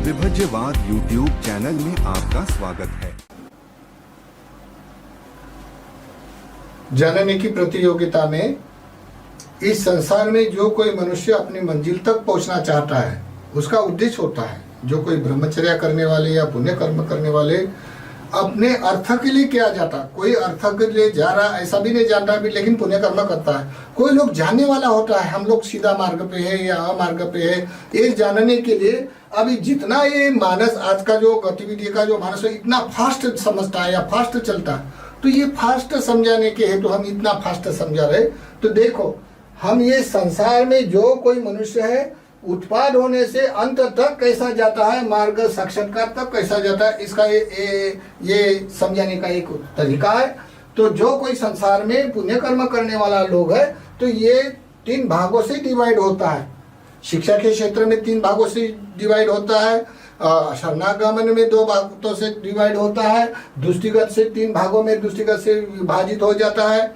विभज्यवाद YouTube channel में आपका स्वागत है। जानने की प्रतियोगिता में इस संसार में जो कोई मनुष्य अपनी मंजिल तक पहुंचना चाहता है उसका उद्देश्य होता है। जो कोई ब्रह्मचर्या करने वाले या पुण्य कर्म करने वाले अपने अर्थ के लिए किया जाता, कोई अर्थ के लिए जा रहा ऐसा भी नहीं जानता भी, लेकिन पुण्य कर्म करता है। कोई लोग जानने वाला होता है हम लोग सीधा मार्ग पे है या अमार्ग पे है, ये जानने के लिए अभी जितना ये मानस आज का जो गतिविधि का जो मानस है इतना फास्ट समझता है या फास्ट चलता है, तो ये फास्ट समझाने के हेतु हम इतना फास्ट समझा रहे। तो देखो हम ये संसार में जो कोई मनुष्य है उत्पाद होने से अंत तक कैसा जाता है, मार्ग साक्षात्कार तक कैसा जाता है, इसका ये समझाने का एक तरीका है। तो जो कोई संसार में पुण्य कर्म करने वाला लोग है तो ये 3 भागों से डिवाइड होता है। शिक्षा के क्षेत्र में 3 भागों से डिवाइड होता है, शरणागमन में 2 भागों से डिवाइड होता है, दृष्टिगत से 3 भागों में दृष्टिगत से विभाजित हो जाता है।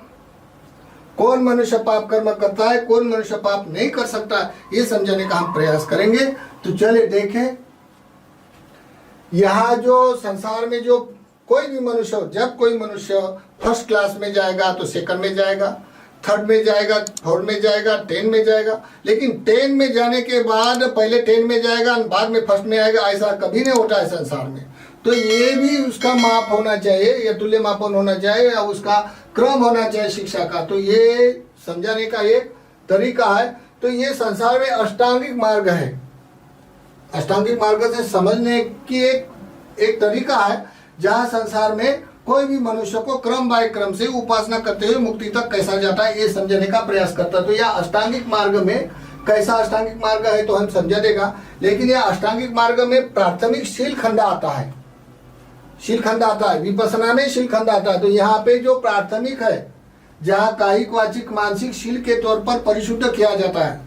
कौन मनुष्य पाप कर्म करता है, कौन मनुष्य पाप नहीं कर सकता, ये समझाने का हम प्रयास करेंगे। तो चलिए देखें, यहाँ जो संसार में जो कोई भी मनुष्य हो, जब कोई मनुष्य फर्स्ट क्लास में जाएगा तो सेकंड में जाएगा, थर्ड में जाएगा, फोर्थ में जाएगा, 10 में जाएगा, लेकिन 10 में जाने के बाद पहले 10 में जाएगा बाद में फर्स्ट में आएगा, ऐसा कभी नहीं होता है संसार में। तो ये भी उसका माप होना चाहिए या तुल्य मापन होना चाहिए या उसका क्रम होना चाहिए शिक्षा का। तो ये समझाने का एक तरीका है। तो ये संसार में अष्टांगिक मार्ग है, अष्टांगिक मार्ग से समझने की एक तरीका है जहाँ संसार में कोई भी मनुष्य को क्रम बाय क्रम से उपासना करते हुए मुक्ति तक कैसा जाता है ये समझने का प्रयास करता है। तो यह अष्टांगिक मार्ग में कैसा अष्टांगिक मार्ग है तो हम समझा देगा, लेकिन यह अष्टांगिक मार्ग में प्राथमिक शील खंड आता है, शील खंड आता है, विपස්සना में शील खंड आता है। तो यहाँ पे जो प्राथमिक है जहाँ कायिक वाचिक मानसिक शील के तौर पर परिशुद्ध किया जाता है,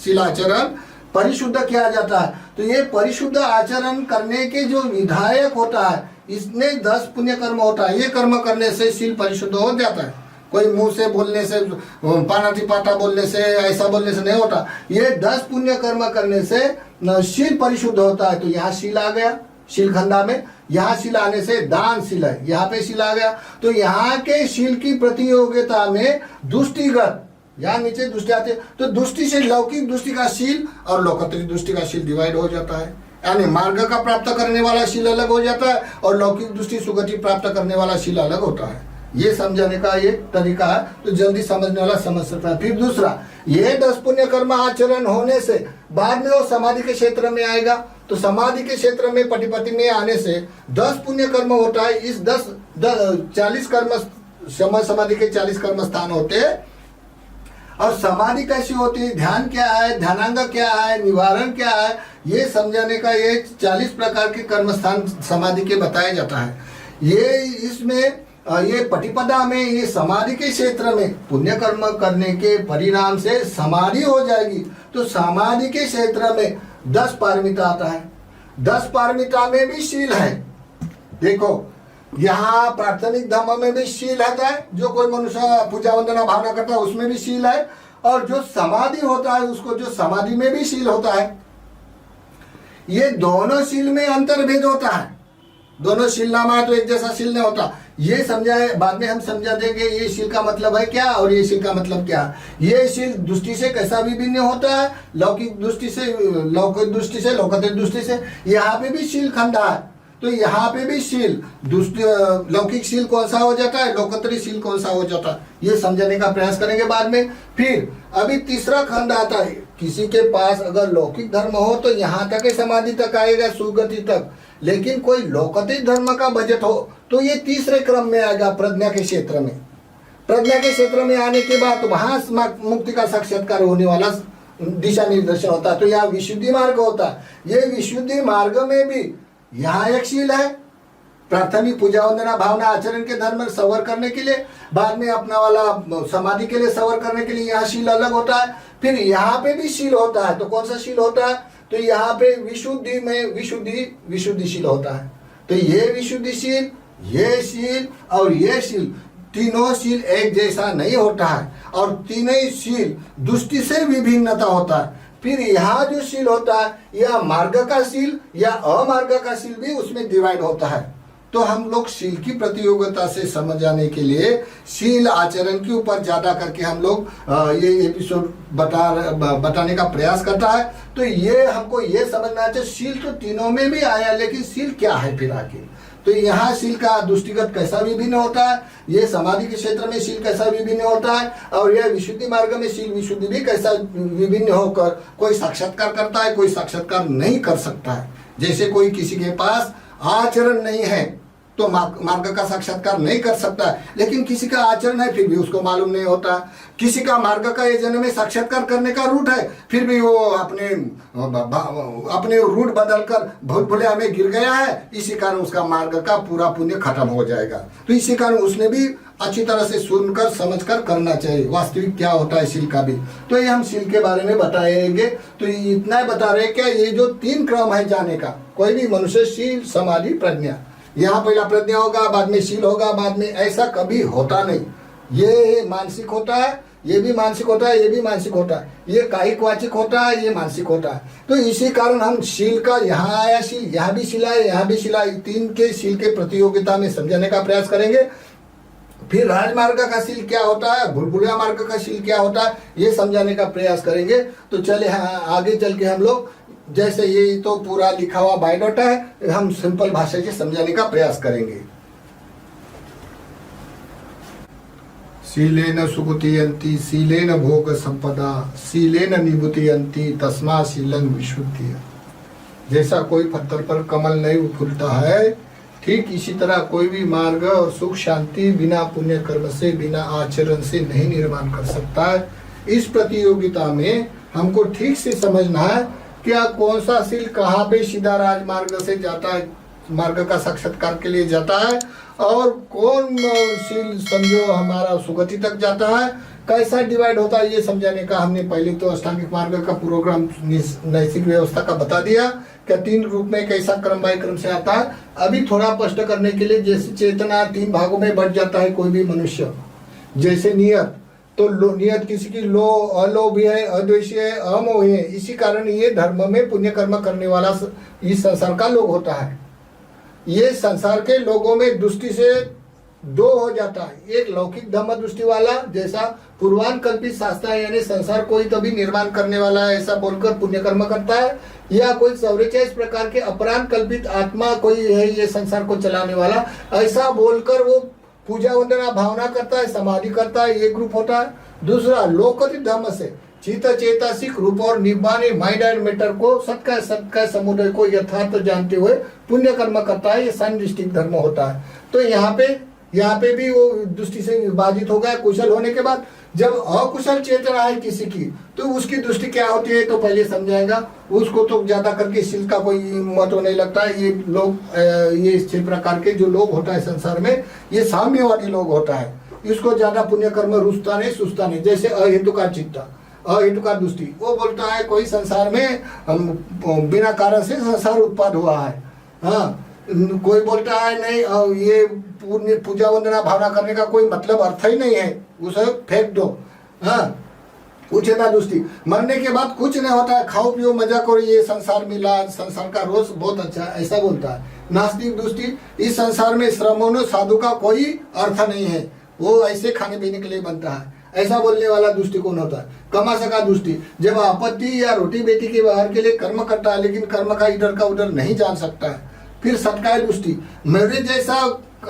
शीलाचरण परिशुद्ध किया जाता है। तो ये परिशुद्ध आचरण करने के जो विधायक होता है इसमें 10 पुण्य कर्म होता है। ये कर्म करने से शील परिशुद्ध हो जाता है। कोई मुंह से बोलने से, पानाटी पाटा बोलने से, ऐसा बोलने से नहीं होता। ये 10 पुण्य कर्म करने से शील परिशुद्ध होता है। तो यहाँ शील आ गया शील खंडा में, यहाँ शील आने से दान शील है, यहाँ पे शील आ गया। तो यहाँ के शील की प्रतियोगिता में दृष्टिगत, यहाँ नीचे दृष्टि आते, तो दृष्टि से लौकिक दृष्टि का शील और लौकिक दृष्टि का शील डिवाइड हो जाता है। यानी मार्ग का प्राप्त करने वाला शील अलग हो जाता है और लौकिक दृष्टि सुगति प्राप्त करने वाला शील अलग होता है। ये समझाने का एक तरीका है। तो जल्दी समझने वाला समझ सकता है। फिर दूसरा, ये 10 पुण्य कर्म आचरण होने से बाद में वो समाधि के क्षेत्र में आएगा। तो समाधि के क्षेत्र में पटिपति में आने से 10 पुण्य कर्म होता है। इस 40 कर्म समाधि के 40 कर्म स्थान होते हैं। और समाधि कैसी होती है, ध्यान क्या है, ध्यानांग क्या है, निवारण क्या है, ये समझाने का ये 40 प्रकार के कर्म स्थान समाधि के बताया जाता है। ये इसमें ये पटिपदा में ये समाधि के क्षेत्र में पुण्य कर्म करने के परिणाम से समाधि हो जाएगी। तो समाधि के क्षेत्र में 10 पारमिता आता है। 10 पारमिता में भी शील है। देखो यहाँ प्राथमिक धर्म में भी शील आता है, जो कोई मनुष्य पूजा वंदना भावना करता है उसमें भी शील है। और जो समाधि होता है उसको जो समाधि में भी शील होता है। ये दोनों शील में अंतर्भेद होता है। दोनों शील नामा तो एक जैसा शील नहीं होता। ये समझाए बाद में हम समझा देंगे ये शील का मतलब है क्या और ये शील का मतलब क्या। ये शील दृष्टि से कैसा विभिन्न होता है, लौकिक दृष्टि से, लौकिक दृष्टि से, लौकिक दृष्टि से। यहाँ पे भी शील खंडा है। तो यहाँ पे भी शील लौकिक शील कौन सा हो जाता है, लोकोत्तरी शील कौन सा हो जाता है, ये समझने का प्रयास करेंगे बाद में। फिर अभी तीसरा खंड आता है। किसी के पास अगर लौकिक धर्म हो तो यहाँ तक समाधि तक आएगा, सुगति तक। लेकिन कोई लौकिक धर्म का बजट हो तो ये तीसरे क्रम में आएगा, प्रज्ञा के क्षेत्र में। प्रज्ञा के क्षेत्र में आने के बाद वहां मुक्ति का साक्षात्कार होने वाला दिशा निर्देशन होता है। तो यहाँ विशुद्धि मार्ग होता है। ये विशुद्धि मार्ग में भी यहाँ एक शील है, प्राथमिक पूजा वंदना भावना आचरण के धर्म सवर करने के लिए, बाद में अपना वाला समाधि के लिए सवर करने के लिए यहाँ शील अलग होता है। फिर यहाँ पे भी शील होता है। तो कौन सा शील होता है, तो यहाँ पे विशुद्धि में विशुद्धि शील होता है। तो ये विशुद्धि शील, ये शील और ये शील, तीनों शील एक जैसा नहीं होता है और तीनों शील दृष्टि से विभिन्नता होता है। फिर यहाँ जो शील होता है यह मार्ग का शील या अमार्ग का शील भी उसमें डिवाइड होता है। तो हम लोग शील की प्रतियोगिता से समझ जाने के लिए शील आचरण के ऊपर ज्यादा करके हम लोग ये एपिसोड बताने का प्रयास करता है। तो ये हमको ये समझना चाहिए शील तो तीनों में भी आया, लेकिन शील क्या है फिर आखिर। तो यहाँ शील का दृष्टिगत कैसा विभिन्न होता है, ये समाधि के क्षेत्र में शील कैसा विभिन्न होता है, और यह विशुद्धि मार्ग में शील विशुद्धि भी कैसा विभिन्न होकर कोई साक्षात्कार करता है, कोई साक्षात्कार नहीं कर सकता है। जैसे कोई किसी के पास आचरण नहीं है तो मार्ग का साक्षात्कार नहीं कर सकता है, लेकिन किसी का आचरण है फिर भी उसको मालूम नहीं होता। किसी का मार्ग का ये जन्म में साक्षात्कार करने का रूट है, फिर भी वो अपने रूट बदलकर भूल भुलैया में गिर गया है, इसी कारण उसका मार्ग का पूरा पुण्य खत्म हो जाएगा। तो इसी कारण उसने भी अच्छी तरह से सुनकर समझकर करना चाहिए वास्तविक क्या होता है शील का भी। तो ये हम शील के बारे में बताएंगे। तो इतना बता रहे क्या, ये जो 3 क्रम है जाने का, कोई भी मनुष्य शील समाधि प्रज्ञा, यहाँ पहला प्रज्ञा होगा, बाद में शील होगा, बाद में, ऐसा कभी होता नहीं। ये मानसिक होता है, ये भी मानसिक होता है, ये भी मानसिक होता है, ये कायिक वाचिक होता है, ये मानसिक होता है। तो इसी कारण हम शील का, यहाँ आया शील, यहाँ भी शील है, यहाँ भी शील है, 3 के शील के प्रतियोगिता में समझाने का प्रयास करेंगे। फिर राजमार्ग का शील क्या होता है, भूल-भुलैया मार्ग का शील क्या होता है, ये समझाने का प्रयास करेंगे। तो चले आगे चल के हम लोग, जैसे ये तो पूरा लिखा हुआ बायोडाटा है, हम सिंपल भाषा से समझाने का प्रयास करेंगे। शीलेन सुगतियन्ति शीलेन भोग संपदा शीलेन निभूतियन्ति तस्मा शीलं विशुद्धि। जैसा कोई पत्थर पर कमल नहीं फूलता है, ठीक इसी तरह कोई भी मार्ग और सुख शांति बिना पुण्य कर्म से, बिना आचरण से नहीं निर्माण कर सकता है। इस प्रतियोगिता में हमको ठीक से समझना है क्या कौन सा शील कहाँ पे सीधा राजमार्ग से जाता है, मार्ग का साक्षात्कार के लिए जाता है, और कौन शील समझो हमारा सुगति तक जाता है, कैसा डिवाइड होता है, ये समझाने का हमने पहले तो अष्टांगिक मार्ग का प्रोग्राम नैतिक व्यवस्था का बता दिया क्या 3 रूप में कैसा क्रम बाय क्रम से आता है। अभी थोड़ा स्पष्ट करने के लिए, जैसे चेतना 3 भागों में बढ़ जाता है कोई भी मनुष्य, जैसे नियत, तो नियत किसी की अलोभ है, अद्वेषी है, अमोही है, इसी कारण ये धर्म में पुण्य कर्म करने वाला इस संसार का लोग होता है। ये संसार के लोगों में दृष्टि से 2 हो जाता है, एक लौकिक धर्म दृष्टि वाला, जैसा पूर्वान कल्पित शास्त्र यानी संसार कोई तभी निर्माण करने वाला है ऐसा बोलकर पुण्य कर्म करता है, या कोई 44 प्रकार के अपराध कल्पित आत्मा कोई है ये संसार को चलाने वाला, ऐसा बोलकर वो पूजा वंदना भावना करता है, समाधि करता है, ये ग्रुप होता है। दूसरा लोकोचित धर्म से चित्त चेतसिक रूप और निब्बानी माइंड एंड मैटर को सत्य समुदाय को यथार्थ जानते हुए पुण्य कर्म करता है, ये साइंटिस्टिक धर्म होता है। तो यहाँ पे भी वो दृष्टि से विभाजित हो गया कुशल होने के बाद। जब अकुशल चेतना है किसी की तो उसकी दृष्टि क्या होती है तो पहले समझाएगा। उसको तो ज्यादा करके शील का कोई महत्व नहीं लगता है। ये लोग ये इस प्रकार के जो लोग होता है संसार में, ये साम्यवादी लोग होता है, इसको ज्यादा पुण्य कर्म रुचता नहीं सुचता नहीं। जैसे अहेतु का चित्त, अहेतु का दृष्टि, वो बोलता है कोई संसार में बिना कारण से संसार उत्पाद हुआ है। हाँ, कोई बोलता है नहीं ये पूजा वंदना भावना करने का कोई मतलब अर्थ ही नहीं है, उसे फेंक दो। हाँ, उचेता दृष्टि, मरने के बाद कुछ नहीं होता है, खाओ पियो मजा करो, ये संसार मिला, संसार का रोज बहुत अच्छा, ऐसा बोलता है। नास्तिक दृष्टि, इस संसार में श्रमों साधु का कोई अर्थ नहीं है, वो ऐसे खाने पीने के लिए बनता है, ऐसा बोलने वाला दृष्टिकोण होता है। कमाशा दृष्टि, जब आपत्ति या रोटी बेटी के बाहर के लिए कर्म करता है लेकिन कर्म का इधर का उधर नहीं जान सकता है। फिर सत्काय दृष्टि, मेरे जैसा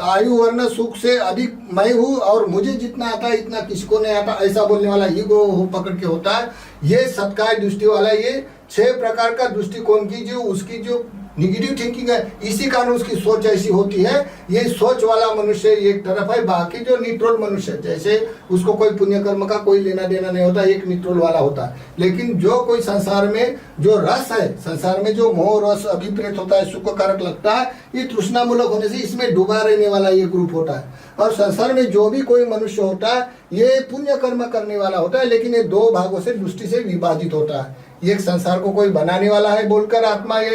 आयु वर्ण सुख से अधिक मैं हूँ और मुझे जितना आता है इतना किसी को नहीं आता, ऐसा बोलने वाला ईगो पकड़ के होता है। ये सत्काय दृष्टि वाला, ये 6 प्रकार का दृष्टिकोण की जो उसकी जो निगेटिव थिंकिंग है, इसी कारण उसकी सोच ऐसी होती है। ये सोच वाला मनुष्य एक तरफ है, बाकी जो न्यूट्रल मनुष्य, जैसे उसको कोई पुण्य कर्म का कोई लेना देना नहीं होता, एक न्यूट्रल वाला होता है। लेकिन जो कोई संसार में जो रस है, संसार में जो मोह रस अभिप्रेत होता है, सुख कारक लगता है, ये तृष्णामूलक होने से इसमें डूबा रहने वाला ये ग्रुप होता है। और संसार में जो भी कोई मनुष्य होता है ये पुण्य कर्म करने वाला होता है, लेकिन ये 2 भागों से दृष्टि से विभाजित होता है। एक संसार को कोई बनाने वाला है बोलकर आत्मा या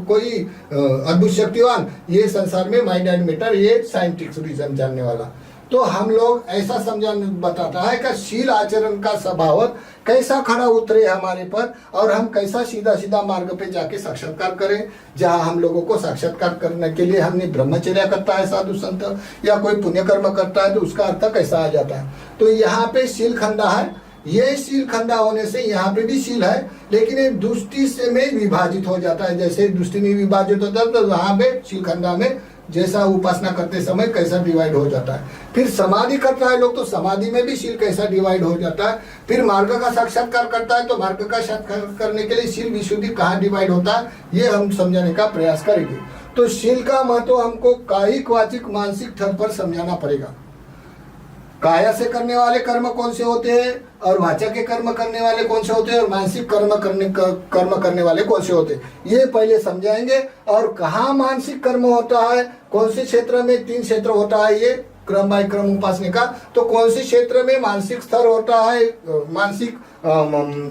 कोई अद्भुत शक्तिवान, ये संसार में माइंड एंड मैटर, ये साइंटिफिक रीजन जानने वाला। तो हम लोग ऐसा समझाने बताता है कि शील आचरण का स्वभाव कैसा खड़ा उतरे हमारे पर, और हम कैसा सीधा सीधा मार्ग पे जाके साक्षात्कार करें। जहाँ हम लोगों को साक्षात्कार करने के लिए हमने ब्रह्मचर्य करता है साधु संत, या कोई पुण्य कर्म करता है, तो उसका अर्थ कैसा आ जाता है। तो यहाँ पे शील खंडा है, ये शील खंडा होने से यहाँ पे भी शील है, लेकिन ये दुष्टि से में विभाजित हो जाता है। जैसे दुष्टि में विभाजित होता है, तो वहाँ पे शील खंडा में जैसा उपासना करते समय कैसा डिवाइड हो जाता है। फिर समाधि करता है लोग, तो समाधि में भी शील कैसा डिवाइड हो जाता है। फिर मार्ग का साक्षात्कार करता है, तो मार्ग का साक्षात्कार करने के लिए शील विशुद्धि कहाँ डिवाइड होता है, ये हम समझाने का प्रयास करेंगे। तो शील का महत्व हमको कायिक वाचिक मानसिक स्तर पर समझाना पड़ेगा। काया से करने वाले कर्म कौन से होते हैं, और वाचा के कर्म करने वाले कौन से होते हैं, और मानसिक कर्म करने वाले कौन से होते हैं, ये पहले समझाएंगे। और कहाँ मानसिक कर्म होता है, कौन से क्षेत्र में, 3 क्षेत्र होता है ये क्रम बाय क्रम उपासना का। तो कौन से क्षेत्र में मानसिक स्तर होता है, मानसिक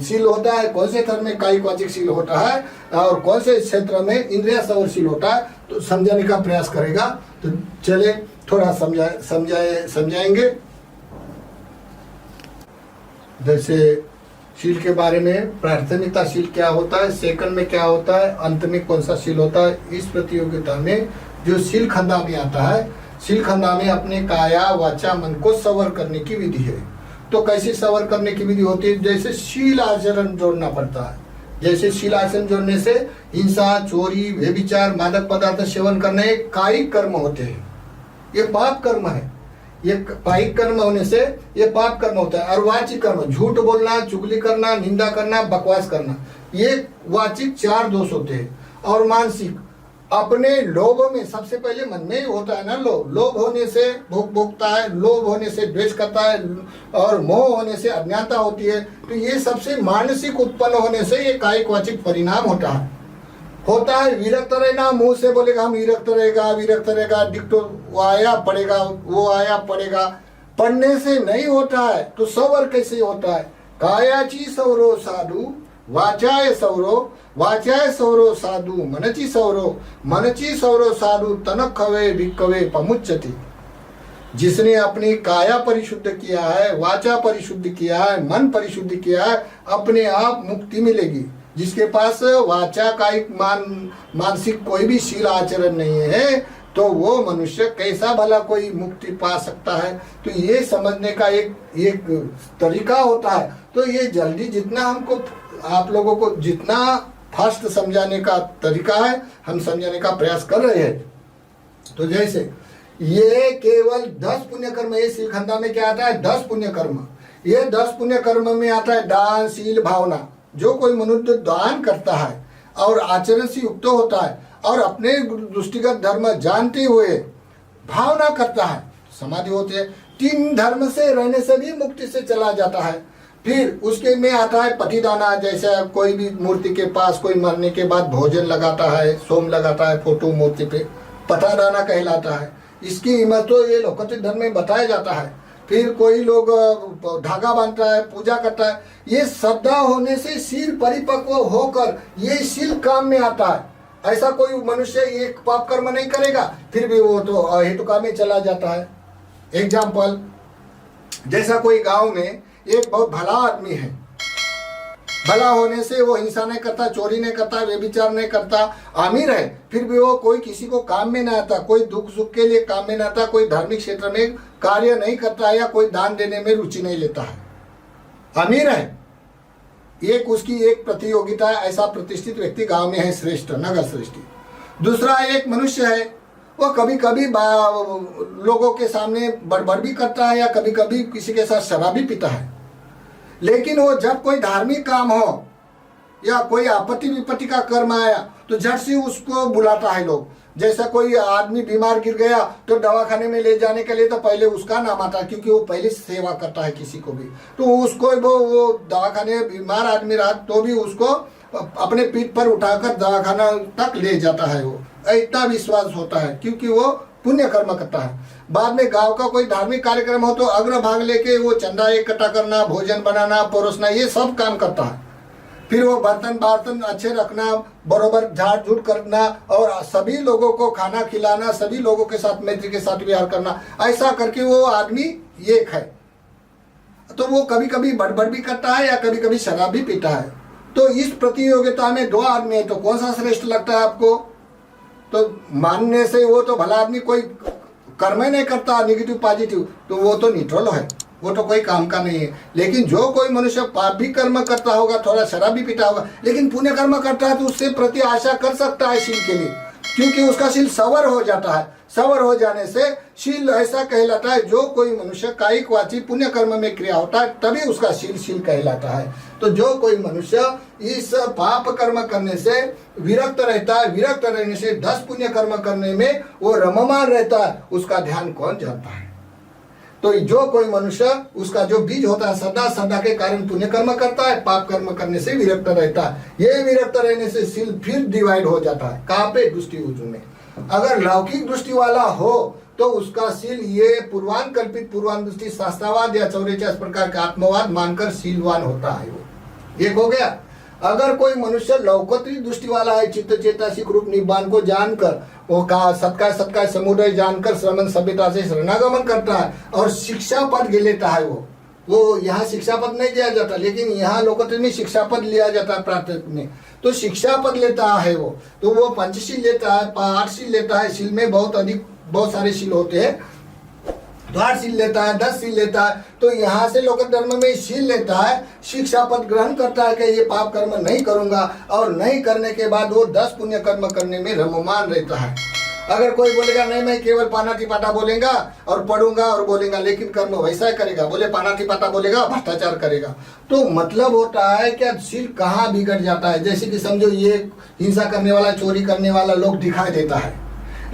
शील होता है, कौन से स्तर में कायिक वाचिक शील होता है, और कौन से क्षेत्र में इंद्रिय सवरशील होता है, तो समझाने का प्रयास करेगा। तो चले थोड़ा समझाएंगे। जैसे शील के बारे में, प्राथमिकता शील क्या होता है, सेकंड में क्या होता है, अंत में कौन सा शील होता है। इस प्रतियोगिता में जो शील खंडा में आता है, शील खंडा में अपने काया वाचा मन को सवर करने की विधि है। तो कैसे सवर करने की विधि होती है, जैसे शील आचरण जोड़ना पड़ता है। जैसे शील आचरण जोड़ने से हिंसा, चोरी, व्यभिचार, मादक पदार्थ सेवन करने कायिक कर्म होते हैं, ये पाप कर्म है। ये कायिक कर्म होने से ये पाप कर्म होता है। और वाचिक कर्म, झूठ बोलना, चुगली करना, निंदा करना, बकवास करना, ये वाचिक 4 दोष होते हैं। और मानसिक, अपने लोभ में, सबसे पहले मन में ही होता है ना लोभ होने से भोग भोगता है, लोभ होने से द्वेष करता है, और मोह होने से अज्ञानता होती है। तो ये सबसे मानसिक उत्पन्न होने से ये कायिक वाचिक परिणाम होता है। विरक्त रहना, मुंह से बोलेगा हम विरक्त रहेगा, डिक्टो वो आया पड़ेगा, पढ़ने से नहीं होता है। तो सवर कैसे होता है, कायाची सौरो साधु, वाचाय सौरो साधु, मनची सौरो साधु, तनखवे भिक्कवे पमुच्यति। जिसने अपनी काया परिशुद्ध किया है, वाचा परिशुद्ध किया है, मन परिशुद्ध किया है, अपने आप मुक्ति मिलेगी। जिसके पास वाचा कायिक मानसिक कोई भी शील आचरण नहीं है, तो वो मनुष्य कैसा भला कोई मुक्ति पा सकता है। तो ये समझने का एक तरीका होता है। तो ये जल्दी जितना हमको आप लोगों को जितना फास्ट समझाने का तरीका है, हम समझाने का प्रयास कर रहे हैं। तो जैसे ये केवल 10 पुण्य कर्म, ये शील खंडा में क्या आता है, 10 पुण्य कर्म। ये 10 पुण्य कर्म में आता है दान, शील, भावना। जो कोई मनुष्य दान करता है और आचरण से युक्त होता है, और अपने दृष्टिगत धर्म जानते हुए भावना करता है, समाधि होती है। 3 धर्म से रहने से भी मुक्ति से चला जाता है। फिर उसके में आता है पतिदाना, जैसे कोई भी मूर्ति के पास कोई मरने के बाद भोजन लगाता है, सोम लगाता है फोटो मूर्ति पे, पतादाना कहलाता है। इसकी हिम्मत तो ये लोकोत्तर धर्म में बताया जाता है। फिर कोई लोग धागा बांधता है, पूजा करता है। ये श्रद्धा होने से शील परिपक्व होकर ये शील काम में आता है। ऐसा कोई मनुष्य एक पाप कर्म नहीं करेगा, फिर भी वो तो हेतु काम में चला जाता है। एग्जाम्पल, जैसा कोई गांव में एक बहुत भला आदमी है, भला होने से वो हिंसा नहीं करता, चोरी नहीं करता, व्यभिचार नहीं करता, अमीर है, फिर भी वो कोई किसी को काम में नहीं आता, कोई दुख सुख के लिए काम में नहीं आता, कोई धार्मिक क्षेत्र में कार्य नहीं करता है, या कोई दान देने में रुचि नहीं लेता है, अमीर है। एक उसकी एक प्रतियोगिता है, ऐसा प्रतिष्ठित व्यक्ति गांव में है, श्रेष्ठ, नगर श्रेष्ठी। दूसरा एक मनुष्य है, वो कभी कभी लोगों के सामने बड़बड़ भी करता है, या कभी कभी किसी के साथ शराब भी पीता है। लेकिन वो जब कोई धार्मिक काम हो या कोई आपत्ति विपत्ति का कर्म आया, तो झट से उसको बुलाता है लोग। जैसा कोई आदमी बीमार गिर गया तो दवाखाने में ले जाने के लिए तो पहले उसका नाम आता है, क्योंकि वो पहले सेवा करता है किसी को भी। तो उसको वो दवाखाने में बीमार आदमी रहा तो भी उसको अपने पीठ पर उठाकर दवाखाना तक ले जाता है। वो इतना विश्वास होता है, क्योंकि वो पुण्य कर्म करता है। बाद में गांव का कोई धार्मिक कार्यक्रम हो तो अग्र भाग लेके वो चंदा इकट्ठा करना, भोजन बनाना, परोसना, ये सब काम करता है। फिर वो बर्तन अच्छे रखना, बरोबर झाड़ झूठ करना और सभी लोगों को खाना खिलाना, सभी लोगों के साथ मैत्री के साथ व्यवहार करना, ऐसा करके वो आदमी एक है। तो वो कभी कभी बड़बड़ भी करता है या कभी कभी शराब भी पीता है। तो इस प्रतियोगिता में दो आदमी है, तो कौन सा श्रेष्ठ लगता है आपको? तो मानने से वो तो भला आदमी कोई कर्म ही नहीं करता, निगेटिव पॉजिटिव, तो वो तो न्यूट्रल है, वो तो कोई काम का नहीं है। लेकिन जो कोई मनुष्य पाप भी कर्म करता होगा, थोड़ा शराब भी पीता होगा, लेकिन पुण्य कर्म करता है, तो उससे प्रति आशा कर सकता है शील के लिए, क्योंकि उसका शील सवर हो जाता है। सवर हो जाने से शील ऐसा कहलाता है, जो कोई मनुष्य कायिक वाचिक पुण्य कर्म में क्रिया होता है तभी उसका शील कहलाता है। तो जो कोई मनुष्य इस पाप कर्म करने से विरक्त रहता है, विरक्त रहने से 10 पुण्य कर्म करने में वो रममान रहता है, उसका ध्यान कौन जानता है? तो जो कोई मनुष्य उसका जो बीज होता है सदा सदा के कारण पुण्य कर्म करता है, पाप कर्म करने से विरक्त रहता है। ये विरक्त रहने से शील फिर डिवाइड हो जाता है। कहाँ पे? दृष्टि उजू में। अगर लौकिक दृष्टि वाला हो तो उसका शील ये पूर्वान कल्पित पूर्वान दृष्टि शास्त्रवाद या 44 प्रकार का आत्मवाद मानकर शीलवान होता है। वो एक हो गया। अगर कोई मनुष्य लौकिक दृष्टि वाला है, चित्त चेतसिक रूप निब्बान को जानकर, वो का सत्काय समुदय जानकर श्रमण सभ्यता से शरणागमन करता है और शिक्षा पद लेता है। वो यहाँ शिक्षा पद नहीं दिया जाता, लेकिन यहाँ लोकत्र में शिक्षा पद लिया जाता है प्रार्थना में। तो शिक्षा पद लेता है वो, तो वो पंचशील लेता है, 8 शील लेता है। शील में बहुत सारे शील होते हैं, 8 शील लेता है, 10 शील लेता है। तो यहाँ से लोक धर्म में शील लेता है, शिक्षा पद ग्रहण करता है कि ये पाप कर्म नहीं करूंगा, और नहीं करने के बाद वो 10 पुण्य कर्म करने में रममान रहता है। अगर कोई बोलेगा नहीं मैं केवल पानाति पाता बोलेगा और पढ़ूंगा और बोलेगा, लेकिन कर्म वैसा करेगा, बोले पानाति पाता बोलेगा, भ्रष्टाचार करेगा, तो मतलब होता है क्या शील कहाँ बिगड़ जाता है। जैसे कि समझो ये हिंसा करने वाला, चोरी करने वाला लोग दिखाई देता है,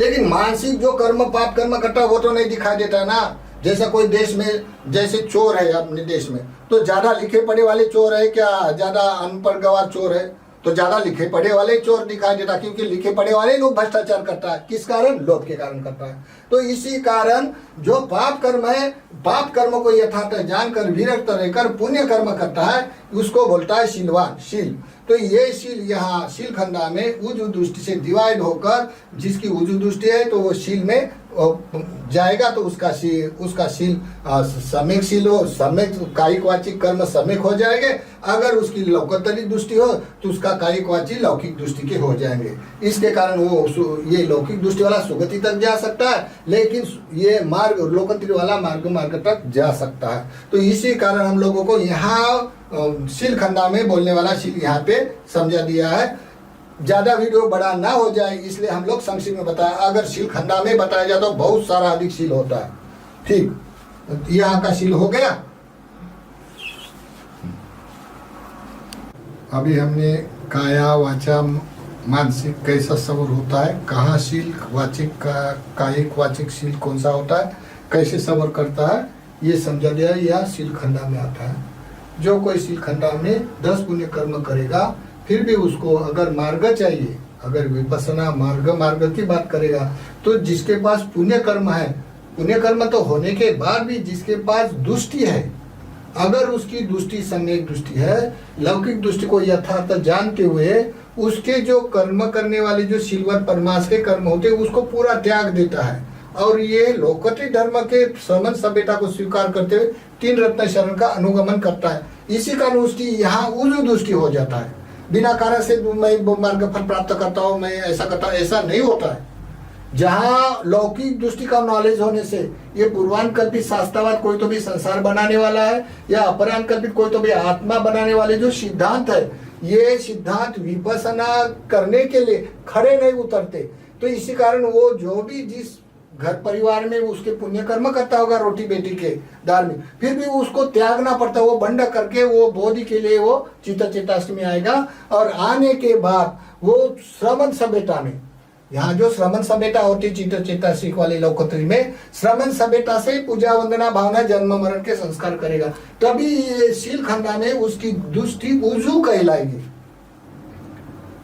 लेकिन मानसिक जो कर्म पाप कर्म करता है वो तो नहीं दिखाई देता ना। जैसा कोई देश में जैसे चोर है अपने देश में, तो ज्यादा लिखे पढ़े वाले चोर है क्या ज्यादा अनपढ़ गवार चोर है? तो ज्यादा लिखे पढ़े वाले चोर दिखाई देता, क्योंकि लिखे पढ़े वाले लोग भ्रष्टाचार करता है। किस कारण? लोभ के कारण करता है। तो इसी कारण जो पाप कर्म है, पाप कर्म को यथार्थ जानकर विरक्त रहकर पुण्य कर्म करता है, उसको बोलता है शीलवान। शील तो ये शील यहाँ शील खंडा में उजू दृष्टि से डिवाइड होकर, जिसकी उजू दृष्टि है तो वो शील में जाएगा, तो उसका शील सम्यक शील हो, सम्यक कायिक वाचिक कर्म सम्यक हो जाएंगे। अगर उसकी लौकिक दृष्टि हो तो उसका कायिक वाचिक लौकिक दृष्टि के हो जाएंगे। इसके कारण वो ये लौकिक दृष्टि वाला सुगति तक जा सकता है, लेकिन ये मार्ग लोकंत्री वाला मार्ग तक जा सकता है। तो इसी कारण हम लोगों को यहाँ शील खंडा में बोलने वाला शील यहाँ पे समझा दिया है। ज्यादा वीडियो बड़ा ना हो जाए इसलिए हम लोग संक्षिप्त में बताया। अगर शील खंडा में बताया जाए तो बहुत सारा अधिक शील होता है। ठीक, यहाँ का शील हो गया। अभी हमने काया वाचा मानसिक कैसा सबर होता है, कहाँ शील वाचिक कायिक वाचिक शील कौन सा होता है, कैसे सबर करता है, ये समझा दिया। यह शील खंडा में आता है। जो कोई शील खंडा में 10 पुण्य कर्म करेगा, फिर भी उसको अगर मार्ग चाहिए, अगर विपස්සना मार्ग की बात करेगा, तो जिसके पास पुण्य कर्म है, पुण्य कर्म तो होने के बाद भी जिसके पास दृष्टि है, अगर उसकी दृष्टि सम्यक दृष्टि है, लौकिक दृष्टि को यथार्थ जानते हुए उसके जो कर्म करने वाले जो शीलवत परमार्थ के कर्म होते हैं उसको पूरा त्याग देता है, और ये लौकिक धर्म के श्रमण सभ्यता को स्वीकार करते हुए 3 रत्न शरण का अनुगमन करता है। इसी कारण उसकी यहाँ उजू दृष्टि हो जाता है। बिना कारण से मैं मार्ग फल प्राप्त करता हूँ, मैं ऐसा करता हूँ, ऐसा नहीं होता है। जहाँ लौकिक दृष्टि का नॉलेज होने से ये पूर्वान कल्पित शास्त्रवाद कोई तो भी संसार बनाने वाला है, या अपरान कल्पित कोई तो भी आत्मा बनाने वाले जो सिद्धांत है, ये सिद्धांत विपස්සना करने के लिए खड़े नहीं उतरते। तो इसी कारण वो जो भी जिस घर परिवार में उसके पुण्य कर्म करता होगा, रोटी बेटी के धार्मिक, फिर भी उसको त्यागना पड़ता है। वो बंड करके वो बोधि के लिए वो चित्त चेताष्टमी आएगा, और आने के बाद वो श्रमण सभ्यता में, यहाँ जो श्रमण सभ्यता होती है चित्त चेताष्टिक वाली लौकिक में, श्रमण सभ्यता से पूजा वंदना भावना जन्म मरण के संस्कार करेगा। तभी ये शील खंडा में उसकी दृष्टि उजू कहलाएगी।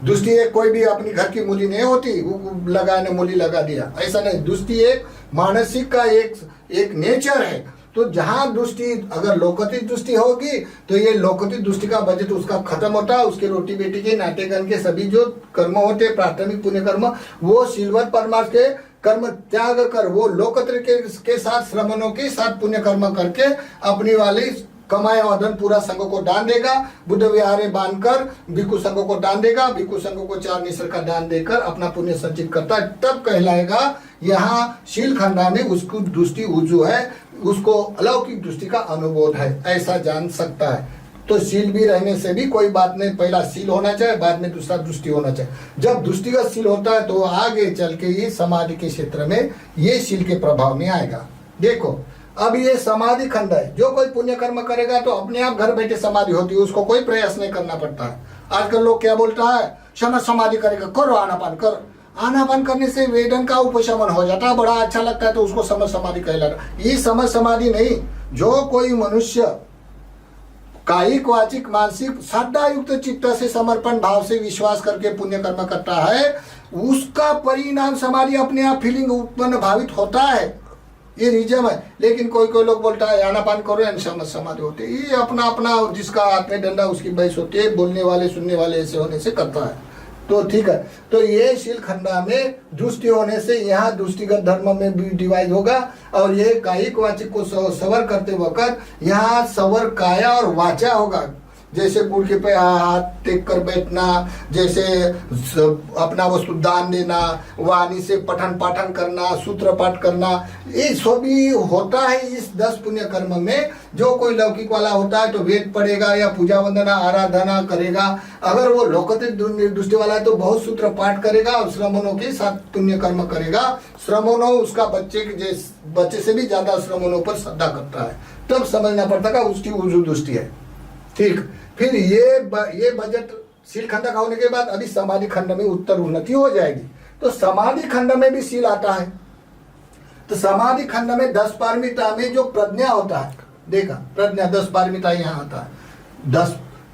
दृष्टि एक कोई भी अपनी घर की मूली नहीं होती, वो लगाने मूली लगा दिया, ऐसा नहीं। दृष्टि एक मानसिक का एक नेचर है। तो जहां दृष्टि अगर लौकिक दृष्टि होगी तो ये लौकिक दृष्टि का बजट उसका खत्म होता है। उसके रोटी बेटी के नाट्यगण के सभी जो कर्म होते हैं प्राथमिक पुण्य कर्म, वो शीलवत परमार्थ के कर्म त्याग कर वो लोकत्र के साथ श्रमणों के साथ पुण्य कर्म करके अपनी वाली कमाया हुआ धन पूरा संघ को दान देगा। बुद्ध विहारे बांधकर भिक्षु संघ को दान देगा। भिक्षु संघ को 4 निसर का दान देकर अपना पुण्य संचित करता है। तब कहलाएगा यहाँ शील खंडा में उसकी दृष्टि उजू है, उसको अलौकिक दृष्टि का अनुबोध है, ऐसा जान सकता है। तो शील भी रहने से भी कोई बात नहीं, पहला शील होना चाहिए, बाद में दूसरा दृष्टि होना चाहिए। जब दृष्टिगत शील होता है तो आगे चल के ये समाधि के क्षेत्र में ये शील के प्रभाव में आएगा। देखो अब ये समाधि खंड है, जो कोई पुण्य कर्म करेगा तो अपने आप घर बैठे समाधि होती है, उसको कोई प्रयास नहीं करना पड़ता है। आजकल लोग क्या बोलता है, समझ समाधि करेगा, करो आनापान कर। आनापान करने से वेदन का उपशमन हो जाता है, बड़ा अच्छा लगता है, तो उसको समझ समाधि कहलाता है। ये समझ समाधि नहीं, जो कोई मनुष्य कायिक वाचिक मानसिक श्रद्धा युक्त चित्त से समर्पण भाव से विश्वास करके पुण्य कर्म करता है, उसका परिणाम समाधि अपने आप फीलिंग उत्पन्न भावित होता है। ये रिजम है। लेकिन कोई कोई लोग बोलता है आनापान करो समाधि होते, ये अपना अपना जिसका हाथ में डंडा उसकी बहस होती है, बोलने वाले सुनने वाले ऐसे होने से करता है। तो ठीक है, तो ये शील खंडा में दृष्टि होने से यहाँ दृष्टिगत धर्म में भी डिवाइड होगा, और ये कायिक वाचिक को सवर करते वक्त यहाँ सवर काया और वाचा होगा। जैसे गुड़ के पे हाथ टेक कर बैठना, जैसे अपना वस्तु दान देना, वाणी से पठन पाठन करना, सूत्र पाठ करना, ये सभी होता है इस 10 पुण्य कर्म में। जो कोई लौकिक वाला होता है तो वेद पढ़ेगा या पूजा वंदना आराधना करेगा। अगर वो लौकिक दृष्टि वाला है तो बहुत सूत्र पाठ करेगा और श्रमणों के साथ पुण्य कर्म करेगा। श्रमणों उसका बच्चे से भी ज्यादा श्रमणों पर श्रद्धा करता है, तब समझना पड़ता है उसकी उजू दृष्टि है। ठीक, फिर ये बजट शील खंड का होने के बाद अभी समाधि खंड में उत्तर उन्नति हो जाएगी। तो समाधि खंड में भी शील आता है। तो समाधि खंड में 10 पारमिता में जो प्रज्ञा होता है, देखा प्रज्ञा 10 पारमिता यहाँ आता है।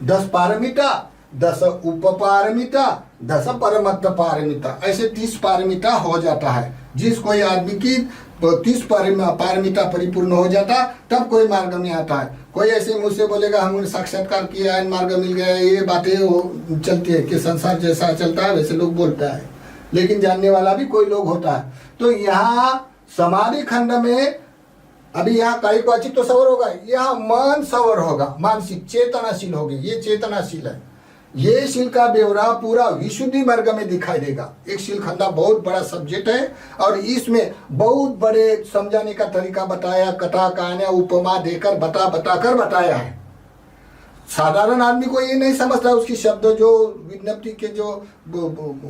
10 पारमिता, 10 उपपारमिता, 10 परमत्त पारमिता, ऐसे 30 पारमिता हो जाता है। जिस कोई आदमी की 30 पारमिता परिपूर्ण हो जाता तब कोई मार्ग में आता है। कोई ऐसे मुझसे बोलेगा हमने साक्षात्कार किया है, मार्ग मिल गया, ये बातें चलती है कि संसार जैसा चलता है वैसे लोग बोलता है, लेकिन जानने वाला भी कोई लोग होता है। तो यहाँ समाधि खंड में अभी यहाँ कायिक वाचिक तो सवर होगा, यहाँ मन सवर होगा, मानसिक चेतनाशील होगी। ये चेतनाशील है। ये शील का ब्यौरा पूरा विशुद्धि मार्ग में दिखाई देगा। एक शील खंडा बहुत बड़ा सब्जेक्ट है और इसमें बहुत बड़े समझाने का तरीका बताया, कथा कहानियां उपमा देकर बता कर बताया है। साधारण आदमी को ये नहीं समझता, उसकी शब्द जो विज्ञप्ति के जो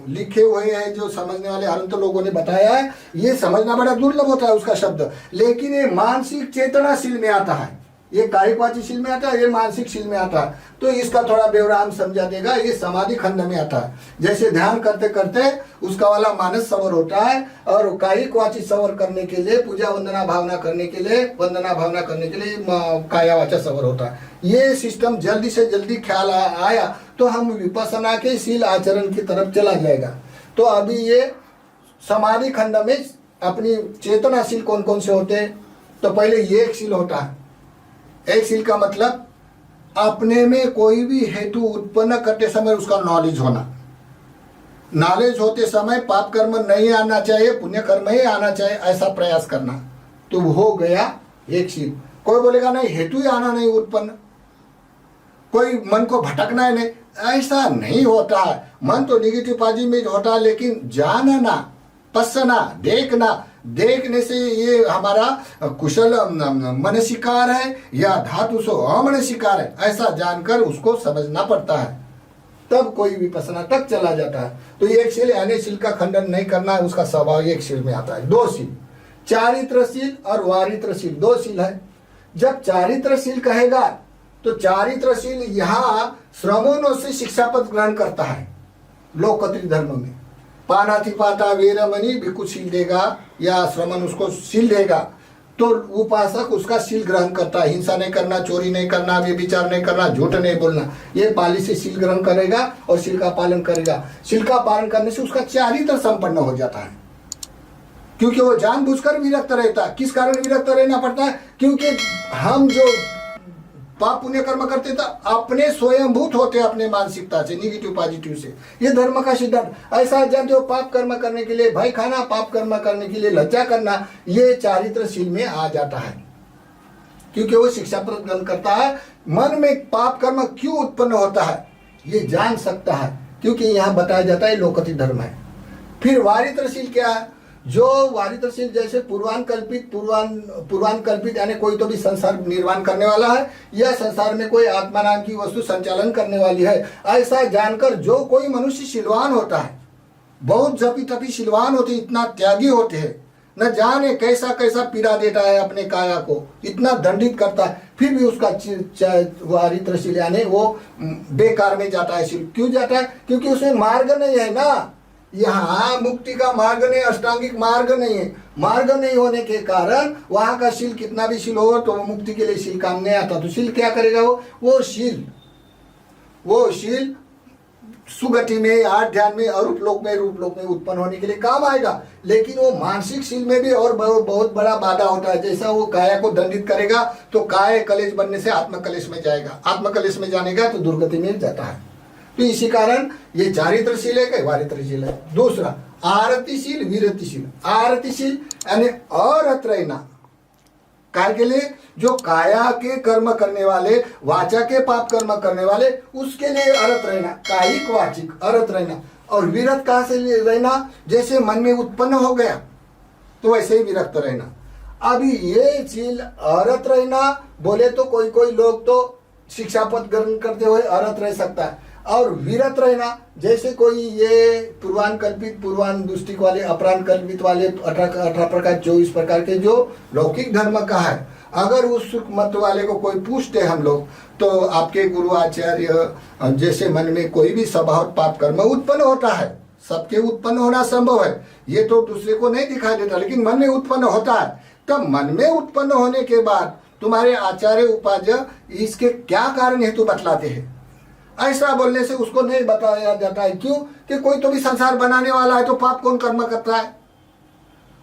लिखे हुए हैं जो समझने वाले हरंत लोगों ने बताया है, ये समझना बड़ा दुर्लभ होता है उसका शब्द। लेकिन ये मानसिक चेतनाशील में आता है, ये कायिकवाची शील में आता है, ये मानसिक शील में आता है। तो इसका थोड़ा ब्यौरा हम समझा देगा। ये समाधि खंड में आता है। जैसे ध्यान करते करते उसका वाला मानस सवर होता है, और कायिकवाची सवर करने के लिए पूजा वंदना भावना करने के लिए काया वाचा सवर होता है। ये सिस्टम जल्दी से जल्दी ख्याल आया तो हम विपස්සना के शील आचरण की तरफ चला जाएगा। तो अभी ये समाधि खंड में अपनी चेतनाशील कौन कौन से होते हैं? तो पहले ये एक शील होता है। एक शील का मतलब अपने में कोई भी हेतु उत्पन्न करते समय उसका नॉलेज होना। नॉलेज होते समय पाप कर्म नहीं आना चाहिए, पुण्य कर्म ही आना चाहिए, ऐसा प्रयास करना। तो हो गया एक शील। कोई बोलेगा नहीं हेतु ही आना नहीं उत्पन्न, कोई मन को भटकना है नहीं, ऐसा नहीं होता है। मन तो निगेटिव बाजी में होता है, लेकिन जानना, पसना, देखने से ये हमारा कुशल मनसिकार है या धातु सो अमनसिकार है, ऐसा जानकर उसको समझना पड़ता है, तब कोई विपස්සना तक चला जाता है। तो एक शील अन्य शील का खंडन नहीं करना, उसका स्वभाव एक शील में आता है। 2 शील, चारित्रशील और वारित्रशील, 2 शील है। जब चारित्रशील कहेगा तो चारित्रशील यहाँ श्रमणों से शिक्षापद ग्रहण करता है। लोकत्रिक धर्म में पानातिपाता वीरमणि भिक्षु शील देगा या श्रमण उसको शील देगा, तो उपासक उसका शील ग्रहण करता है। हिंसा नहीं करना, चोरी नहीं करना, व्यभिचार नहीं करना, झूठ नहीं बोलना, ये पाली से शील ग्रहण करेगा और शील का पालन करेगा। शील का पालन करने से उसका चारित्र संपन्न हो जाता है। क्योंकि वो जानबूझकर विरक्त रहता है। किस कारण विरक्त रहना पड़ता है? क्योंकि हम जो पाप पुण्य कर्म करते थे अपने स्वयंभूत होते अपने मानसिकता से, निगेटिव पॉजिटिव से। ये धर्म का सिद्धांत। ऐसा जानते हो, पाप कर्म करने के लिए भय खाना, पाप कर्म करने के लिए लज्जा करना, ये चारित्रशील में आ जाता है। क्योंकि वो शिक्षा प्रदान करता है। मन में पाप कर्म क्यों उत्पन्न होता है ये जान सकता है, क्योंकि यहाँ बताया जाता है लोकोत्तर धर्म है। फिर वारित्रशील क्या है? जो वारित्रशील जैसे पूर्वानुकल्पित यानी कोई तो भी संसार निर्माण करने वाला है या संसार में कोई आत्मा नाम की वस्तु संचालन करने वाली है, ऐसा जानकर जो कोई मनुष्य शीलवान होता है, बहुत जपी तपी शीलवान होते, इतना त्यागी होते हैं, न जाने कैसा कैसा पीड़ा देता है अपने काया को, इतना दंडित करता है, फिर भी उसका वारित्रशील यानी वो बेकार में जाता है। शील क्यों जाता है? क्योंकि उसमें मार्ग नहीं है ना, यहाँ मुक्ति का मार्ग नहीं, अष्टांगिक मार्ग नहीं है। मार्ग नहीं होने के कारण वहां का शील कितना भी शील हो तो वो मुक्ति के लिए शील काम नहीं आता। तो शील क्या करेगा? वो शील सुगति में, आठ ध्यान में, रूप लोक में उत्पन्न होने के लिए काम आएगा। लेकिन वो मानसिक शील में भी और बहुत बड़ा बाधा होता है। जैसा वो काया को दंडित करेगा तो काय कलेश बनने से आत्म कलेश में जाएगा, आत्म कलेश में जाने का तो दुर्गति में जाता है। तो इसी कारण ये चारित्रशील है, वारित्रशील है। दूसरा आरतिशील, विरतिशील। आरतिशील यानी अरत रहना, काय के लिए? जो काया के कर्म करने वाले, वाचा के पाप कर्म करने वाले, उसके लिए अरत रहना, कायिक वाचिक अरत रहना। और विरत कहाँ से रहना? जैसे मन में उत्पन्न हो गया तो वैसे ही विरक्त रहना। अभी ये शील अरत रहना बोले तो कोई लोग तो शिक्षापद ग्रहण करते हुए अरत रह सकता है, और विरत रहना जैसे कोई ये पूर्वानुकल्पित, पूर्वानुदृष्टिक वाले, अपरानुकल्पित वाले 18 प्रकार 24 प्रकार के जो लौकिक धर्म का है, अगर उस मत वाले को कोई पूछते हम लोग तो आपके गुरु आचार्य जैसे मन में कोई भी स्वभाव पाप कर्म उत्पन्न होता है, सबके उत्पन्न होना संभव है, ये तो दूसरे को नहीं दिखाई देता, लेकिन मन में उत्पन्न होता है। तब मन में उत्पन्न होने के बाद तुम्हारे आचार्य उपाध्याय इसके क्या कारण हेतु बतलाते हैं। ऐसा बोलने से उसको नहीं बताया जाता है। क्यों? कि कोई तो भी संसार बनाने वाला है तो पाप कौन कर्म करता है?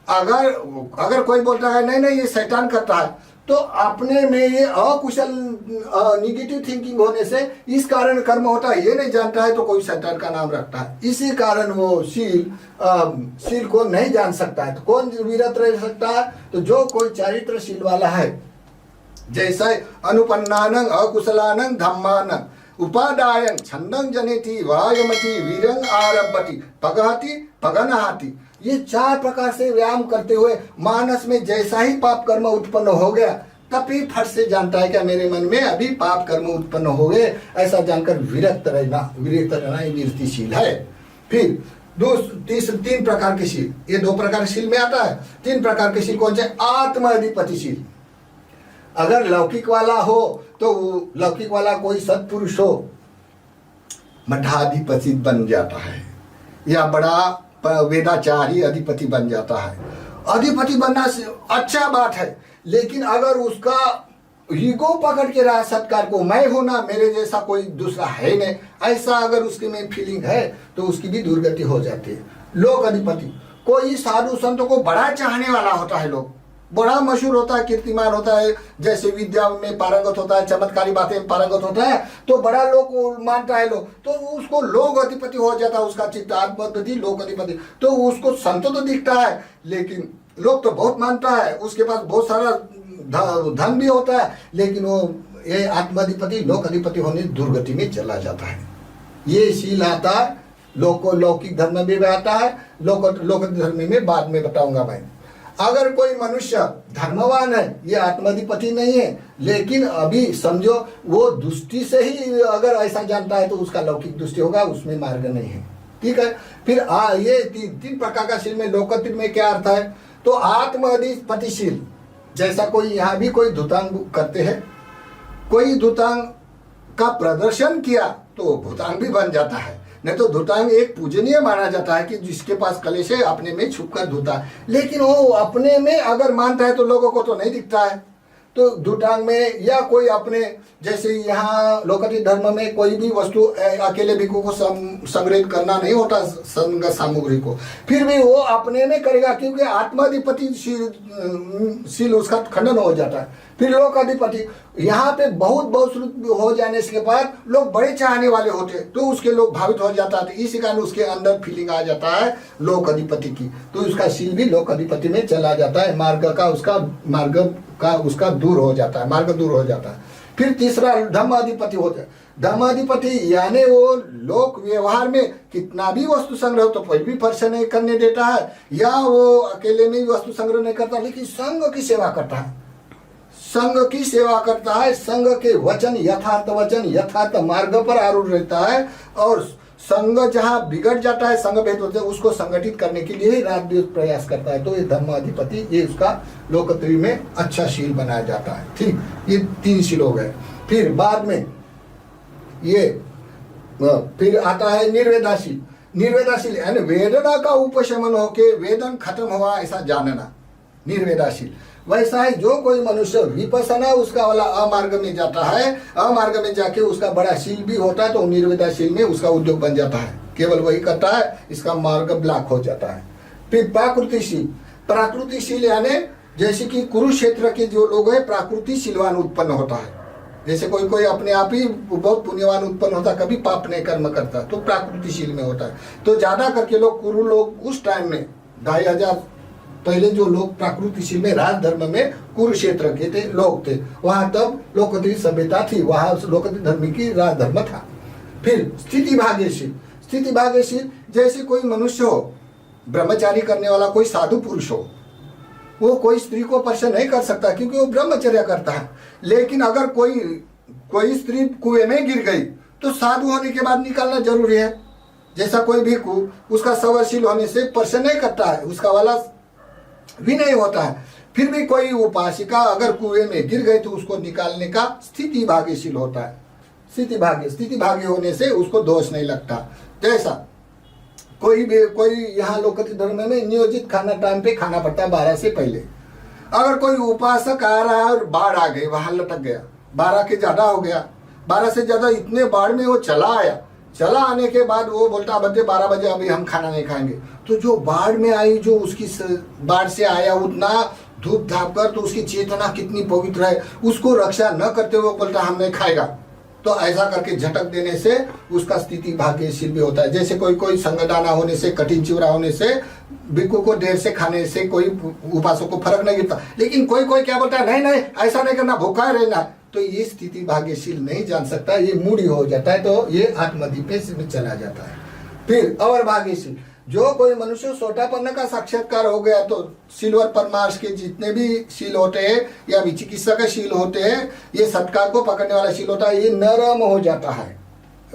अगर कोई बोलता है नहीं ये शैतान करता है, तो अपने में ये अकुशल निगेटिव थिंकिंग होने से इस कारण कर्म होता है, ये नहीं जानता है तो कोई शैतान का नाम रखता है। इसी कारण वो शील को नहीं जान सकता है। तो कौन विरत रह सकता है? तो जो कोई चारित्रशील वाला है, जैसे अनुपन्नानं अकुशलानं धम्मानं उपादायं छंदं जनेति वायमति वीरं आरभति पगहति पगनहाति। ये 4 प्रकार से व्यायाम करते हुए मानस में जैसा ही पाप कर्म उत्पन्न हो गया तभी फट से जानता है कि मेरे मन में अभी पाप कर्म उत्पन्न हो गए, ऐसा जानकर विरक्त रहना ये विरतिशील है। फिर 3 प्रकार के शील, ये 2 प्रकार शील में आता है। 3 प्रकार के शील कौन से? आत्म अधिपतिशील। अगर लौकिक वाला हो तो लौकिक वाला कोई सत्पुरुष हो, मठाधिपति बन जाता है या बड़ा वेदाचारी अधिपति बन जाता है। अधिपति बनना अच्छा बात है, लेकिन अगर उसका ईगो पकड़ के रहा सत्कार को, मैं हूं ना, मेरे जैसा कोई दूसरा है नहीं, ऐसा अगर उसके में फीलिंग है तो उसकी भी दुर्गति हो जाती है। लोक अधिपति, कोई साधु संतों को बड़ा चाहने वाला होता है, लोग बड़ा मशहूर होता है, कीर्तिमान होता है, जैसे विद्या में पारंगत होता है, चमत्कारी बातें में पारंगत होता है, तो बड़ा लोग मानता है लोग, तो उसको लोक अधिपति हो जाता है, उसका चित्त आत्मपति लोक अधिपति। तो उसको संत तो दिखता है, लेकिन लोग तो बहुत मानता है, उसके पास बहुत सारा धन भी होता है, लेकिन वो ये आत्माधिपति लोक अधिपति होने दुर्गति में चला जाता है। ये शील आता है लौकिक धर्म में भी आता है, लोक धर्म में बाद में बताऊंगा मैं। अगर कोई मनुष्य धर्मवान है, ये आत्माधिपति नहीं है, लेकिन अभी समझो वो दृष्टि से ही अगर ऐसा जानता है तो उसका लौकिक दृष्टि होगा, उसमें मार्ग नहीं है। ठीक है। फिर ये 3 प्रकार का शील में लोकोत्तर में क्या अर्थ है? तो आत्माधिपतिशील, जैसा कोई यहाँ भी कोई धुतांग करते हैं, कोई धुतांग का प्रदर्शन किया तो भूतांग भी बन जाता है। नहीं तो धुतांग एक पूजनीय माना जाता है कि जिसके पास कलेश है अपने में छुपकर धुता है, लेकिन वो अपने में अगर मानता है तो लोगों को तो नहीं दिखता है। तो दुटांग में या कोई अपने जैसे यहाँ लोकति धर्म में कोई भी वस्तु अकेले भिक्षु को संग्रहित करना नहीं होता संग सामग्री को, फिर भी वो अपने में करेगा क्योंकि आत्माधिपति शील उसका खंडन हो जाता है। फिर लोक अधिपति, यहाँ पे बहुत श्रुत हो जाने के बाद लोग बड़े चाहने वाले होते तो उसके लोग भावित हो जाता है, इसी कारण उसके अंदर फीलिंग आ जाता है लोक अधिपति की, तो उसका शील भी लोक अधिपति में चला जाता है, मार्ग उसका दूर हो जाता है, मार्ग दूर हो जाता है। फिर तीसरा धम्माधिपति होता है। धम्माधिपति यानी वो लोक व्यवहार में कितना भी वस्तु संग्रह तो कोई भी पर्सन नहीं करने देता है, या वो अकेले में वस्तु संग्रह नहीं करता, लेकिन संघ की सेवा करता है, संघ की सेवा करता है, संघ के वचन यथार्थ मार्ग पर आरूढ़ रहता है, और संघ जहाँ बिगड़ जाता है, संघ भेद होते हैं, उसको संगठित करने के लिए ही रात दिन प्रयास करता है। तो ये धम्माधिपति, ये उसका लोकत्री में अच्छा शील बनाया जाता है। ठीक, ये 3 शील हो गए। फिर बाद में ये फिर आता है निर्वेदाशील। निर्वेदाशील यानी वेदना का उपशमन होके वेदन खत्म हुआ ऐसा जानना, निर्वेदाशील। वैसा है जो कोई मनुष्य विपसना उसका वाला अमार्ग में जाता है, अमार्ग में जाके उसका बड़ा शील भी होता है, तो निर्वेदाशील में उसका उद्योग बन जाता है, केवल वही करता है, इसका मार्ग ब्लॉक हो जाता है। फिर प्राकृतिशील। प्राकृतिशील यानी जैसे कि कुरुक्षेत्र के जो लोग हैं प्राकृतिशीलवान उत्पन्न होता है, जैसे कोई अपने आप ही बहुत पुण्यवान उत्पन्न होता, कभी पाप नहीं कर्म करता, तो प्राकृतिशील में होता है। तो ज्यादा करके लोग कुरु लोग उस टाइम में 2500 पहले जो लोग प्राकृतिशील में राजधर्म में कुरुक्षेत्र के थे लोग थे, वहां तब लोकधर्मी सभ्यता थी, वहां लोकधर्मी धर्म की राजधर्म था। फिर स्थिति भाग्यशील। स्थिति भाग्यशील जैसे कोई मनुष्य हो, ब्रह्मचारी करने वाला कोई साधु पुरुष हो, वो कोई स्त्री को स्पर्श नहीं कर सकता क्योंकि वो ब्रह्मचर्य करता है, लेकिन अगर कोई स्त्री कुएं में गिर गई तो साधु होने के बाद निकालना जरूरी है। जैसा कोई भिक्षु उसका सवरशील होने से स्पर्श नहीं करता है, उसका वाला भी नहीं होता है, फिर भी कोई उपासिका अगर कुएं में गिर गई तो उसको निकालने का स्थिति भाग्यशील होता है। स्थिति भाग्य होने से उसको दोष नहीं लगता। जैसा कोई यहाँ लोकति धर्म में नियोजित खाना टाइम पे खाना पड़ता है 12 से पहले। अगर कोई उपासक आ रहा है और बाढ़ आ गई, वहां लटक गया, 12 के ज्यादा हो गया, 12 से ज्यादा इतने बाढ़ में वो चला आने के बाद वो बोलता बजे 12 बजे अभी हम खाना नहीं खाएंगे, तो जो बाढ़ में आई, जो उसकी बाढ़ से आया उतना धूप धाप कर, तो उसकी चेतना कितनी पवित्र है, उसको रक्षा न करते हुए बोलता हम नहीं खाएगा, तो ऐसा करके झटक देने से उसका स्थिति भाग्यशील भी होता है। जैसे कोई संगदाना होने से, कठिन चिवरा होने से, भिक्षु को देर से खाने से कोई उपासक को फर्क नहीं गिरता, लेकिन कोई क्या बोलता है नहीं ऐसा नहीं करना, भूखा रहना, तो ये स्थिति भाग्यशील नहीं जान सकता, ये मूढ़ी हो जाता है, तो ये आत्मदीपेश में चला जाता है। फिर और भाग्यशील जो कोई मनुष्य सोटापन्न का साक्षात्कार हो गया, तो सिल्वर परमार्श के जितने भी शील होते हैं या विचिकित्सा के शील होते हैं, ये सत्कार को पकड़ने वाला शील होता है, ये नरम हो जाता है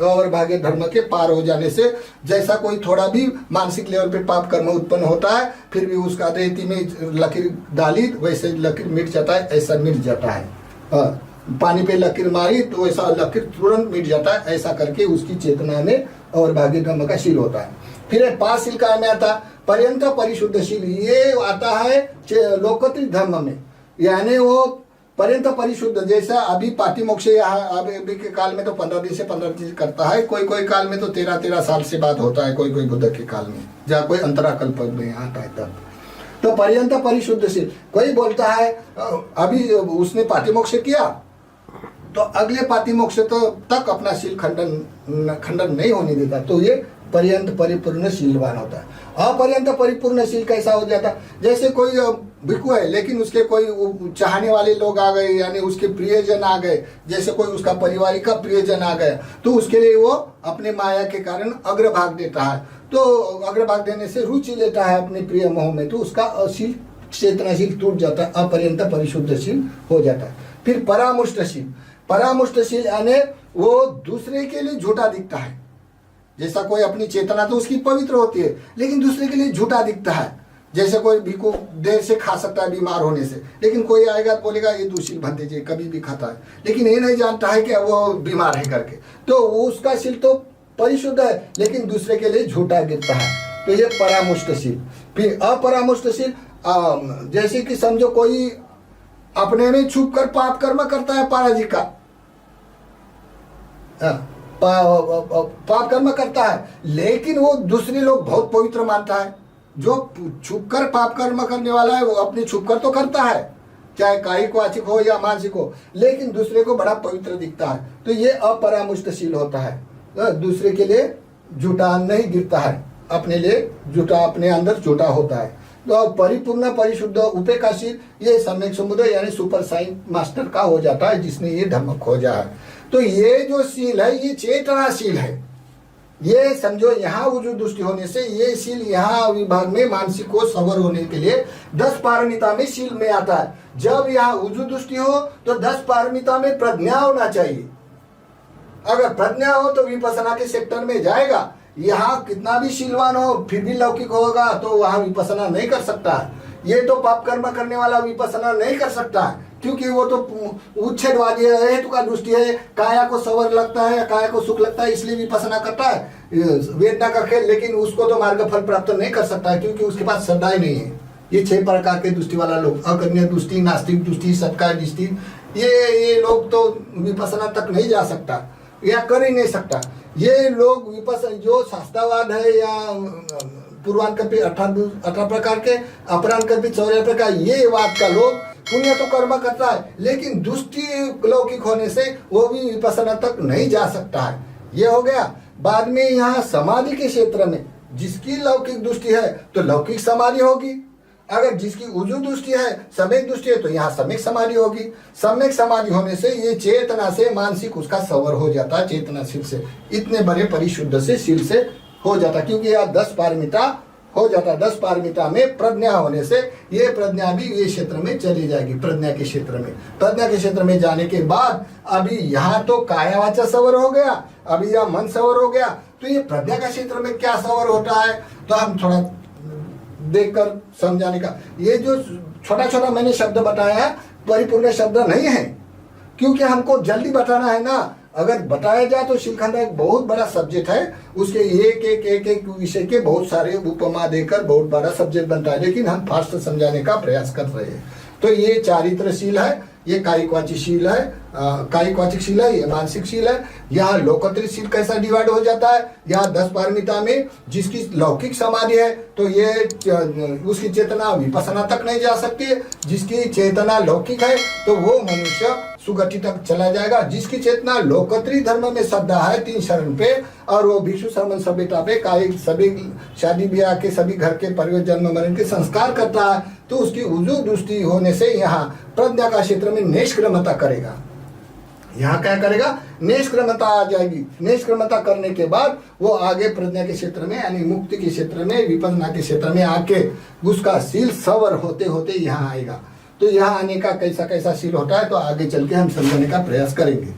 और भाग्य धर्म के पार हो जाने से। जैसा कोई थोड़ा भी मानसिक लेवल पे पाप कर्म उत्पन्न होता है, फिर भी उसका रेती में लकीर डाली वैसे लकीर मिट जाता है, ऐसा मिट जाता है। पानी पे लकीर मारी तो वैसा लकीर तुरंत मिट जाता है, ऐसा करके उसकी चेतना में और भाग्य धर्म का शील होता है। फिर 5 शील का में आता पर्यंत परिशुद्धशील, ये आता है लोकत्री धर्म में, यानी वो पर्यंत परिशुद्ध। जैसा अभी पातिमोक्ष यहाँ अभी के काल में तो 15 दिन से 15 दिन करता है, कोई काल में तो 13 साल से बाद होता है, कोई बुद्ध के काल में, जहाँ कोई अंतराकल्प में आता है तब। तो पर्यंत परिशुद्धशील, कोई बोलता है अभी उसने पातिमोक्ष किया तो अगले पातिमोक्ष तक अपना शील खंडन नहीं होने देता, तो ये पर्यंत परिपूर्ण शीलवान होता है। अपर्यंत परिपूर्ण शील कैसा हो जाता, जैसे कोई भिक्षु है लेकिन उसके कोई चाहने वाले लोग आ गए, यानी उसके प्रियजन आ गए, जैसे कोई उसका पारिवारिक का प्रियजन आ गया, तो उसके लिए वो अपने माया के कारण अग्रभाग देता है, तो अग्रभाग देने से रुचि लेता है अपने प्रिय मोह में, तो उसका शील चेतनाशील टूट जाता है, अपर्यंत परिशुद्धशील हो जाता है। फिर परामुष्टशील यानी वो दूसरे के लिए झूठा दिखता है, जैसा कोई अपनी चेतना तो उसकी पवित्र होती है, लेकिन दूसरे के लिए झूठा दिखता है। जैसे कोई भिक्षु देर से खा सकता है बीमार होने से, लेकिन कोई आएगा तो बोलेगा ये दूषित भंते जी कभी भी खाता है, लेकिन ये नहीं जानता है कि वो बीमार है करके, तो उसका शील तो परिशुद्ध है लेकिन दूसरे के लिए झूठा गिरता है, तो ये परामुष्टशील। फिर अपरामुष्टशील, जैसे कि समझो कोई अपने में छुप कर पाप कर्म करता है पराजित का, पाप कर्म करता है, लेकिन वो दूसरे लोग बहुत पवित्र मानता है। जो छुप कर पाप कर्म करने वाला है वो अपने छुप कर तो करता है, चाहे कायिक वाचिक हो या मानसिक हो, लेकिन दूसरे को बड़ा पवित्र दिखता है। तो ये अपरामुष्टशील होता है, दूसरे के लिए झूठा नहीं गिरता है, अपने लिए झूठा, अपने अंदर झूठा होता है। तो परिपूर्ण परिशुद्ध उपेक्षाशील ये सम्यक समुदय यानी सुपर साइन मास्टर का हो जाता है, जिसने ये धर्म खोजा है। तो ये जो शील है ये चेतनाशील है। ये समझो यहाँ वजूद दृष्टि होने से ये शील यहाँ विभाग में मानसिक को सवर होने के लिए 10 पारमिता में शील में आता है। जब यहाँ वजूद दृष्टि हो तो 10 पारमिता में प्रज्ञा होना चाहिए। अगर प्रज्ञा हो तो विपස්සना के सेक्टर में जाएगा। यहाँ कितना भी शीलवान हो फिर भी लौकिक होगा तो वहाँ विपස්සना नहीं कर सकता है। ये तो पाप कर्म करने वाला विपස්සना नहीं कर सकता है, क्योंकि वो तो उच्छेदवादी है, हेतु का दृष्टि है, काया को सवर लगता है, काया को सुख लगता है, इसलिए विपස්සना करता है वेदना का खेल। लेकिन उसको तो मार्ग फल प्राप्त नहीं कर सकता है, क्योंकि उसके पास श्रद्धा ही नहीं है। ये 6 प्रकार के दृष्टि वाला लोग, अकन्या दृष्टि, नास्तिक दृष्टि, सत्कार दृष्टि, ये लोग तो विपස්සना तक नहीं जा सकता या कर ही नहीं सकता। ये लोग विपස්සना जो शास्त्रवाद है या पूर्वांकल्पी 18 प्रकार के, अपरांकल्पी 14 प्रकार, ये वाद का लोग पुण्य तो कर्म करता है, लेकिन दृष्टि लौकिक होने से वो भी विपස්සना तक नहीं जा सकता है। ये हो गया। बाद में यहाँ समाधि के क्षेत्र में जिसकी लौकिक दृष्टि है तो लौकिक समाधि होगी, अगर जिसकी उजू दृष्टि है, सम्यक दृष्टि है, तो यहाँ सम्यक समाधि होगी। सम्यक समाधि होने से ये चेतना से मानसिक उसका सवर हो जाता है, चेतनाशील से, इतने बड़े परिशुद्ध से शील से हो जाता, क्योंकि यहाँ 10 पारमिता हो जाता। 10 पारमिता में प्रज्ञा होने से ये प्रज्ञा भी ये क्षेत्र में चली जाएगी। प्रज्ञा के क्षेत्र में, प्रज्ञा के क्षेत्र में जाने के बाद अभी यहाँ तो काया वाचा सवर हो गया, अभी यहाँ मन सवर हो गया। तो ये प्रज्ञा का क्षेत्र में क्या सवर होता है तो हम थोड़ा देखकर समझाने का, ये जो छोटा छोटा मैंने शब्द बताया है परिपूर्ण शब्द नहीं है, क्योंकि हमको जल्दी बताना है ना। अगर बताया जाए तो शिलखंड एक बहुत बड़ा सब्जेक्ट है, उसके एक विषय के बहुत सारे उपमा देकर बहुत बड़ा सब्जेक्ट बनता है, लेकिन हम फास्ट समझाने का प्रयास कर रहे हैं। तो ये चारित्रशील है, ये कायिकवाचिक शील है, कायिकवाचिक शील है, ये मानसिक शील है। यहाँ लोकोत्तरी शील कैसा डिवाइड हो जाता है, यहाँ 10 पारमिता में जिसकी लौकिक समाधि है तो ये उसकी चेतना विपස්සना तक नहीं जा सकती है। जिसकी चेतना लौकिक है तो वो मनुष्य सुगति तक चला जाएगा। जिसकी चेतना लोकोत्तरी धर्म में श्रद्धा है 3 शरण पे, और वो भिक्षु श्रमण सभ्यता पे कायिक सभी शादी ब्याह के सभी घर के परिवार जन्म मरण के संस्कार करता है, तो उसकी उजू दृष्टि होने से यहाँ प्रज्ञा का क्षेत्र में निष्क्रमता करेगा। यहाँ क्या करेगा, निष्क्रमता आ जाएगी। निष्क्रमता करने के बाद वो आगे प्रज्ञा के क्षेत्र में यानी मुक्ति के क्षेत्र में, विपन्ना के क्षेत्र में आके उसका शील सवर होते होते यहाँ आएगा। तो यहाँ आने का कैसा कैसा शील होता है तो आगे चल के हम समझने का प्रयास करेंगे।